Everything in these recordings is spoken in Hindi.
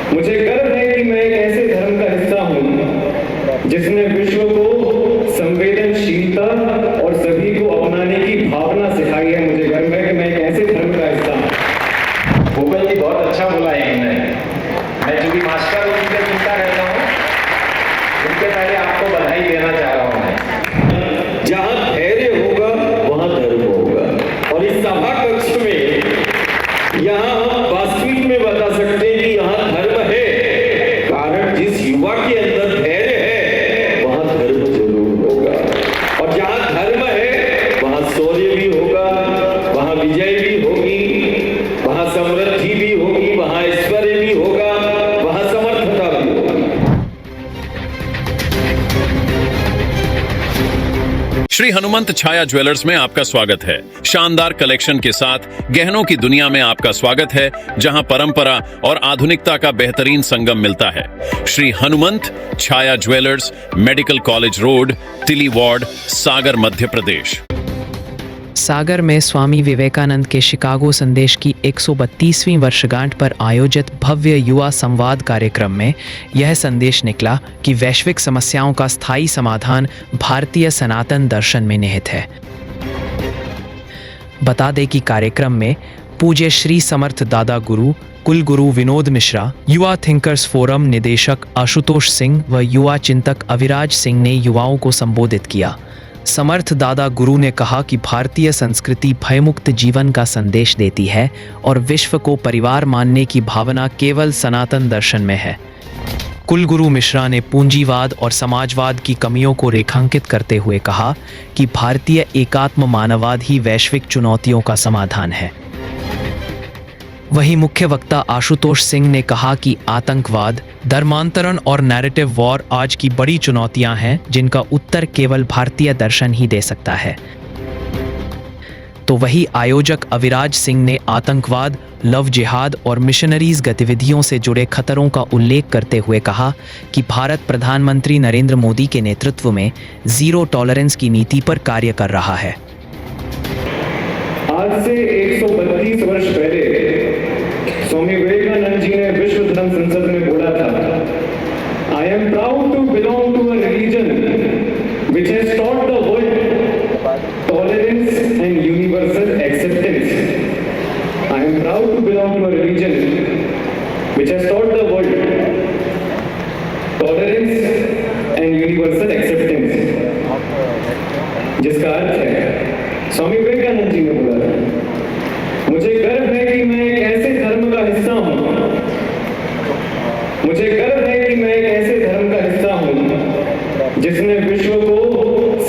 मुझे गर्व है कि मैं एक ऐसे धर्म का हिस्सा हूं जिसने विश्व को संवेदनशीलता और सभी को अपनाने की भावना सिखाई है। मुझे गर्व है कि मैं एक ऐसे धर्म का हिस्सा हूं। भूपेश जी बहुत अच्छा बोला है इन्होंने। मैं चूंकि मास्टर उनके सुनता रहता हूँ, उनके पहले आपको बधाई देना चाह रहा हूँ मैं। जहां धैर्य होगा वहां धर्म होगा। और इस सभा कक्ष में यहां हम वास्तविक में बता सकते हैं कि यहां धर्म है, कारण जिस युवा के अंदर धैर्य है वहां धर्म जरूर होगा। और जहां धर्म है वहां शौर्य भी होगा, वहां विजय भी होगी, वहां समृद्धि भी होगी, वहां ऐश्वर्य भी होगा, वहां समर्थता भी होगी। श्री हनुमंत छाया ज्वेलर्स में आपका स्वागत है। शानदार कलेक्शन के साथ गहनों की दुनिया में आपका स्वागत है, जहां परंपरा और आधुनिकता का बेहतरीन संगम मिलता है। श्री हनुमंत छाया ज्वेलर्स, मेडिकल कॉलेज रोड, तिली वार्ड, सागर, मध्य प्रदेश। सागर में स्वामी विवेकानंद के शिकागो संदेश की 132वीं वर्षगांठ पर आयोजित भव्य युवा संवाद कार्यक्रम में यह संदेश निकला कि वैश्विक समस्याओं का स्थायी समाधान भारतीय सनातन दर्शन में निहित है। बता दें कि कार्यक्रम में पूज्य श्री समर्थ दादा गुरु, कुलगुरु विनोद मिश्रा, युवा थिंकर्स फोरम निदेशक आशुतोष सिंह व युवा चिंतक अविराज सिंह ने युवाओं को संबोधित किया। समर्थ दादा गुरु ने कहा कि भारतीय संस्कृति भयमुक्त जीवन का संदेश देती है और विश्व को परिवार मानने की भावना केवल सनातन दर्शन में है। कुलगुरु मिश्रा ने पूंजीवाद और समाजवाद की कमियों को रेखांकित करते हुए कहा कि भारतीय एकात्म मानववाद ही वैश्विक चुनौतियों का समाधान है। वहीं मुख्य वक्ता आशुतोष सिंह ने कहा कि आतंकवाद, धर्मांतरण और नैरेटिव वॉर आज की बड़ी चुनौतियां हैं, जिनका उत्तर केवल भारतीय दर्शन ही दे सकता है। तो वही आयोजक अविराज सिंह ने आतंकवाद, लव जिहाद और मिशनरीज गतिविधियों से जुड़े खतरों का उल्लेख करते हुए कहा कि भारत प्रधानमंत्री नरेंद्र मोदी के नेतृत्व में जीरो टॉलरेंस की नीति पर कार्य कर रहा है। आज से 132 वर्ष पहले स्वामी विवेकानंद जी ने विश्व धर्म संसद में बोला था, I am proud to belong to a religion which has taught the world tolerance and universal acceptance. I am proud to belong to a religion which has taught the world tolerance and universal acceptance, जिसका अर्थ है स्वामी विवेकानंद जी ने बोला था, मुझे गर्व है कि मैं एक ऐसे धर्म का हिस्सा हूं। मुझे गर्व है कि मैं एक ऐसे धर्म का हिस्सा हूं जिसने विश्व को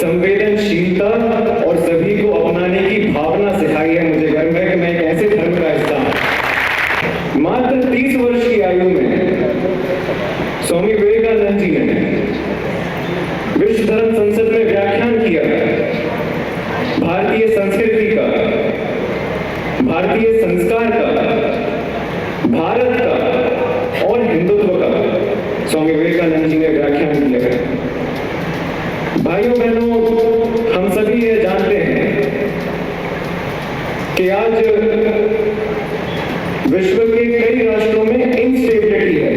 संवेदनशीलता और सभी को अपनाने की भावना सिखाई है। मुझे गर्व है कि मैं एक ऐसे धर्म का हिस्सा हूं। मात्र 30 वर्ष की आयु में स्वामी विवेकानंद जी ने विश्व धर्म संसद में व्याख्यान किया, भारतीय संस्कृति का, भारतीय संस्कार का, भारत का और हिंदुत्व का स्वामी विवेकानंद जी ने व्याख्यान किया है। भाइयों बहनों, हम सभी ये जानते हैं कि आज विश्व के कई राष्ट्रों में इंस्टेबिलिटी है।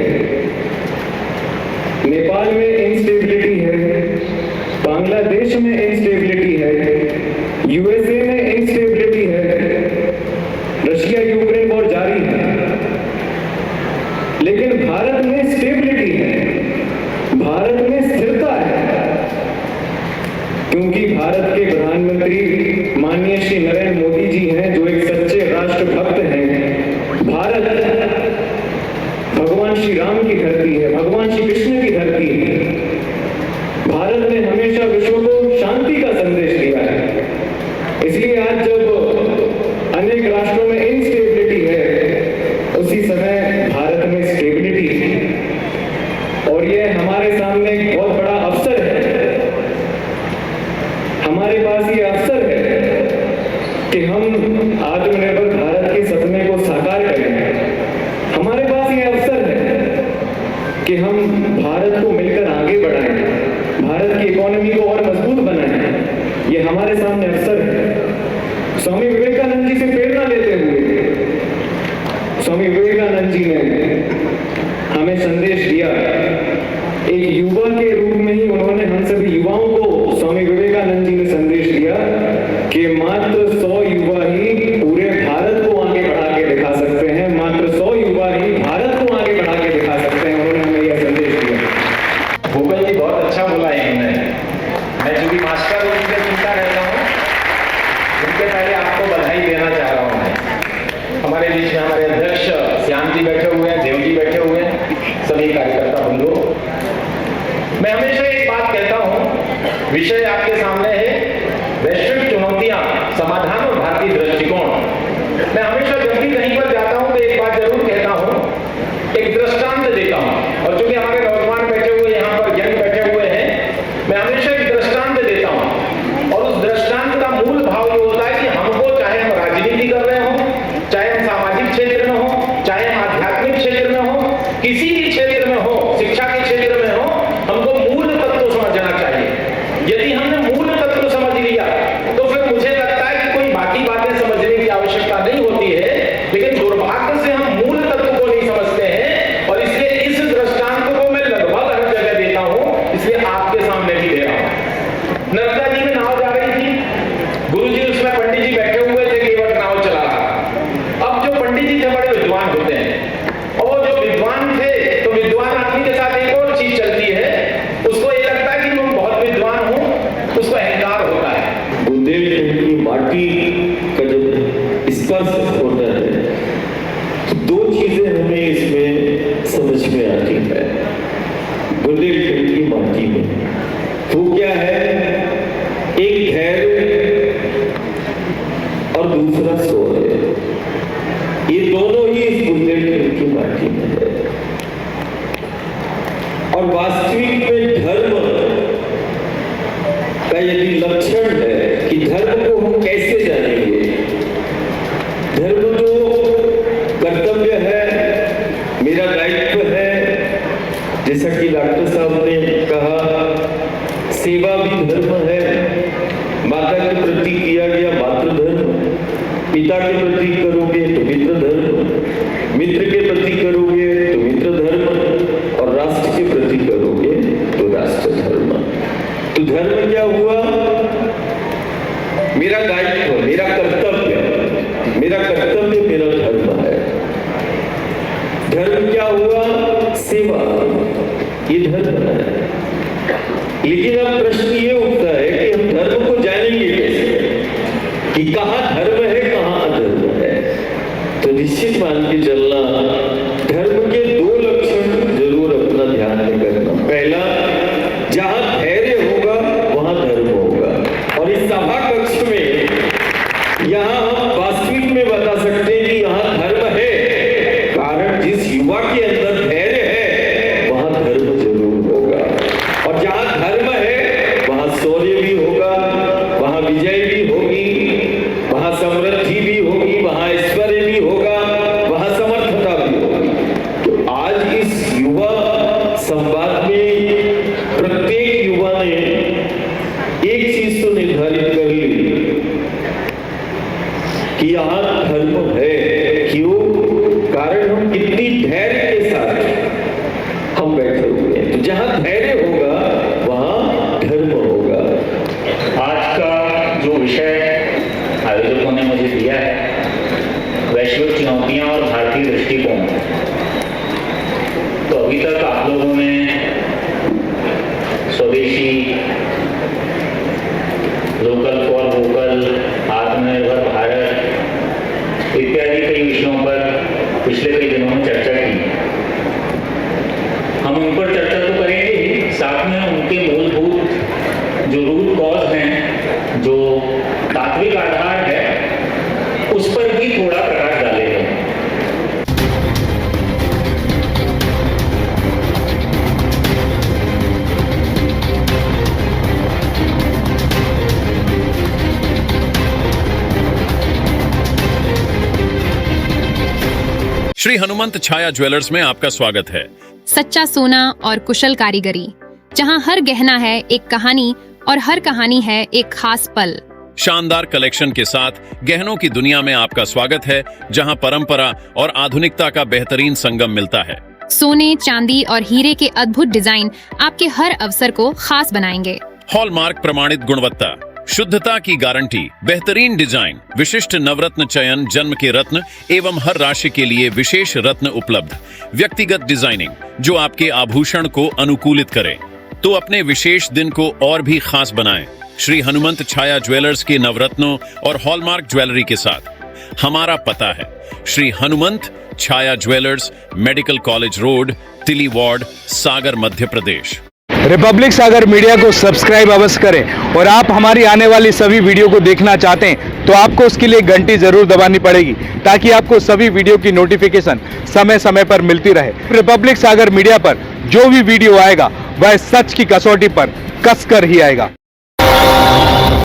नेपाल में इंस्टेबिलिटी है, बांग्लादेश में इंस्टेबिलिटी है, यूएसए में इंस्टेबिलिटी है, रशिया यूक्रेन वॉर जारी है, लेकिन भारत में स्टेबिलिटी है, भारत में स्थिरता है, क्योंकि भारत के प्रधानमंत्री माननीय श्री नरेंद्र मोदी जी हैं, जो एक सच्चे राष्ट्रभक्त हैं। भारत भगवान श्री राम की धरती है, भगवान श्री कृष्ण की धरती है। भारत ने हमेशा विश्व को शांति का संदेश दिया है। इसलिए आज जब अनेक राष्ट्रों में इनस्टेबिलिटी है, उसी समय भारत में स्टेबिलिटी है। और यह हमारे सामने एक बहुत बड़ा अवसर है। हमारे पास ये अवसर है कि हम आत्मनिर्भर भारत के सपने को साकार करें। हमारे पास ये अवसर है कि हम भारत को मिलकर आगे बढ़ाएं, भारत की इकोनॉमी को और मजबूत बनाएं। ये हमारे सामने अवसर है। स्वामी विवेकानंद जी से प्रेरणा लेते हुए स्वामी विवेकानंद जी ने संदेश दिया, एक युवा के रूप में ही उन्होंने हम सभी युवाओं को, स्वामी विवेकानंद जी ने संदेश दिया कि मात्र 100 युवा ही पूरे भारत को आगे बढ़ा के दिखा सकते हैं, मात्र 100 युवा ही भारत को आगे बढ़ा के दिखा सकते हैं। उन्होंने हमें यह संदेश दिया। भूपेश जी बहुत अच्छा बोला इन्होंने। मैं चूंकि मास्टर हूँ, उनसे सुनता रहता हूँ, उनके पहले आपको बधाई देना चाह रहा हूँ मैं। हमारे बीच में हमारे अध्यक्ष श्याम जी बैठे हुए हैं, देव जी बैठे हुए हैं, सभी कार्यकर्ता बंधु। मैं हमेशा एक बात कहता हूँ, विषय आपके सामने है वैश्विक चुनौतियां, समाधान और भारतीय दृष्टिकोण। मैं हमेशा जब भी कहीं पर जाता हूँ तो एक बात जरूर कहता हूँ, एक दृष्टांत देता हूँ। और चूंकि हमारे नौजवान बैठे हुए यहाँ पर, जन बैठे हुए हैं, मैं हमेशा एक दृष्टांत देता हूँ। और उस दृष्टांत का मूल भाव ये होता है कि हमको, चाहे हम राजनीति कर रहे हो, चाहे हम सामाजिक क्षेत्र में हो, चाहे हम आध्यात्मिक क्षेत्र में हो, किसी भी क्षेत्र में हो, शिक्षा के क्षेत्र में हो, हमको मूल तत्व समझना चाहिए। यदि हमने मूल तत्व समझ लिया तो फिर मुझे लगता है कि कोई बाकी बातें समझने की आवश्यकता नहीं होती है। लेकिन दुर्भाग्य से हम मूल तत्व को नहीं समझते हैं, और इसलिए इस दृष्टांत को मैं लगभग हर जगह देता हूं, इसलिए आपके सामने भी दे रहा हूं। नर्मदा जी में नाव जा रही थी, गुरु जी उसमें पंडित जी बैठे हुए थे, केवट नाव चला रहा। अब जो पंडित जी थे बड़े विद्वान होते हैं, और जो विद्वान थे, तो विद्वान आदमी के साथ एक और चीज चलती है, उसको ये लगता है कि मैं बहुत विद्वान हूं, उसको अहंकार होता है। बुंदेलखंड की माटी का जब स्पर्श होता है तो दो चीजें हमें इसमें समझ में आती है। बुंदेलखंड की माटी में वो क्या है, एक धैर्य और दूसरा शौर्य, ये दोनों ही इस बुंदेलखंड की माटी में है। और वास्तविक में धर्म का यदि लक्षण है कि धर्म को हम कैसे जानेंगे, धर्म तो कर्तव्य है, मेरा दायित्व है, जैसा कि डॉक्टर साहब ने कहा, सेवा भी धर्म है, माता के प्रति किया गया मातृ धर्म, पिता के प्रति करोगे तो मित्र धर्म, मित्र के प्रति करोगे तो मित्र धर्म, और राष्ट्र के प्रति करोगे तो राष्ट्र धर्म। तो धर्म क्या हुआ, मेरा दायित्व, मेरा कर्तव्य, मेरा कर्तव्य मेरा धर्म है। धर्म क्या हुआ, सेवा, ये धर्म है। लेकिन अब प्रश्न ये उठता है कि हम धर्म को जानेंगे कैसे, कि कहाँ धर्म है कहाँ अधर्म है। तो निश्चित मान के चलना, धर्म के दो लक्षण जरूर अपना ध्यान में करना। पहला, जहां धैर्य होगा वहां धर्म होगा। और इस सभा कक्ष में यहां हम वास्तविक में बता सकते हैं कि यहां धर्म है, कारण जिस युवा के अंदर धैर्य है वहां धर्म जरूर होगा। और जहां धर्म है वहां शौर्य भी होगा, वहां विजय भी होगी, वहां समृद्धि भी होगी, वहां ऐश्वर्य भी होगा, वहां समर्थता भी होगी। तो आज इस युवा संवाद में प्रत्येक युवा ने एक चीज तो निर्धारित कर ली कि यहां धर्म है। क्यों? कारण हम कितनी धैर्य के साथ हम बैठे हुए हैं। तो जहां धैर्य होगा वहां धर्म होगा। आज का जो विषय आयोजकों ने मुझे दिया है, वैश्विक चुनौतियां और भारतीय दृष्टिकोण, तो अभी तक आप लोगों ने स्वदेशी, लोकल फॉर वोकल, आत्मनिर्भर भारत इत्यादि कई विषयों पर पिछले कई दिनों में चर्चा की। हम उन पर चर्चा तो करेंगे ही, साथ में उनके मूलभूत जो रूट कॉज हैं, जो तात्विक आधार है, उस पर भी थोड़ा प्रकाश डालेंगे। श्री हनुमंत छाया ज्वेलर्स में आपका स्वागत है। सच्चा सोना और कुशल कारीगरी, जहां हर गहना है एक कहानी और हर कहानी है एक खास पल। शानदार कलेक्शन के साथ गहनों की दुनिया में आपका स्वागत है, जहां परंपरा और आधुनिकता का बेहतरीन संगम मिलता है। सोने, चांदी और हीरे के अद्भुत डिजाइन आपके हर अवसर को खास बनाएंगे। हॉलमार्क प्रमाणित गुणवत्ता, शुद्धता की गारंटी, बेहतरीन डिजाइन, विशिष्ट नवरत्न चयन, जन्म के रत्न एवं हर राशि के लिए विशेष रत्न उपलब्ध, व्यक्तिगत डिजाइनिंग जो आपके आभूषण को अनुकूलित करे तो अपने विशेष दिन को और भी खास बनाएं। श्री हनुमंत छाया ज्वेलर्स के नवरत्नों और हॉलमार्क ज्वेलरी के साथ हमारा पता है श्री हनुमंत छाया ज्वेलर्स, मेडिकल कॉलेज रोड, तिली वार्ड, सागर, मध्य प्रदेश। रिपब्लिक सागर मीडिया को सब्सक्राइब अवश्य करें और आप हमारी आने वाली सभी वीडियो को देखना चाहते हैं तो आपको उसके लिए घंटी जरूर दबानी पड़ेगी ताकि आपको सभी वीडियो की नोटिफिकेशन समय समय पर मिलती रहे। रिपब्लिक सागर मीडिया पर जो भी वीडियो आएगा वह सच की कसौटी पर कसकर ही आएगा।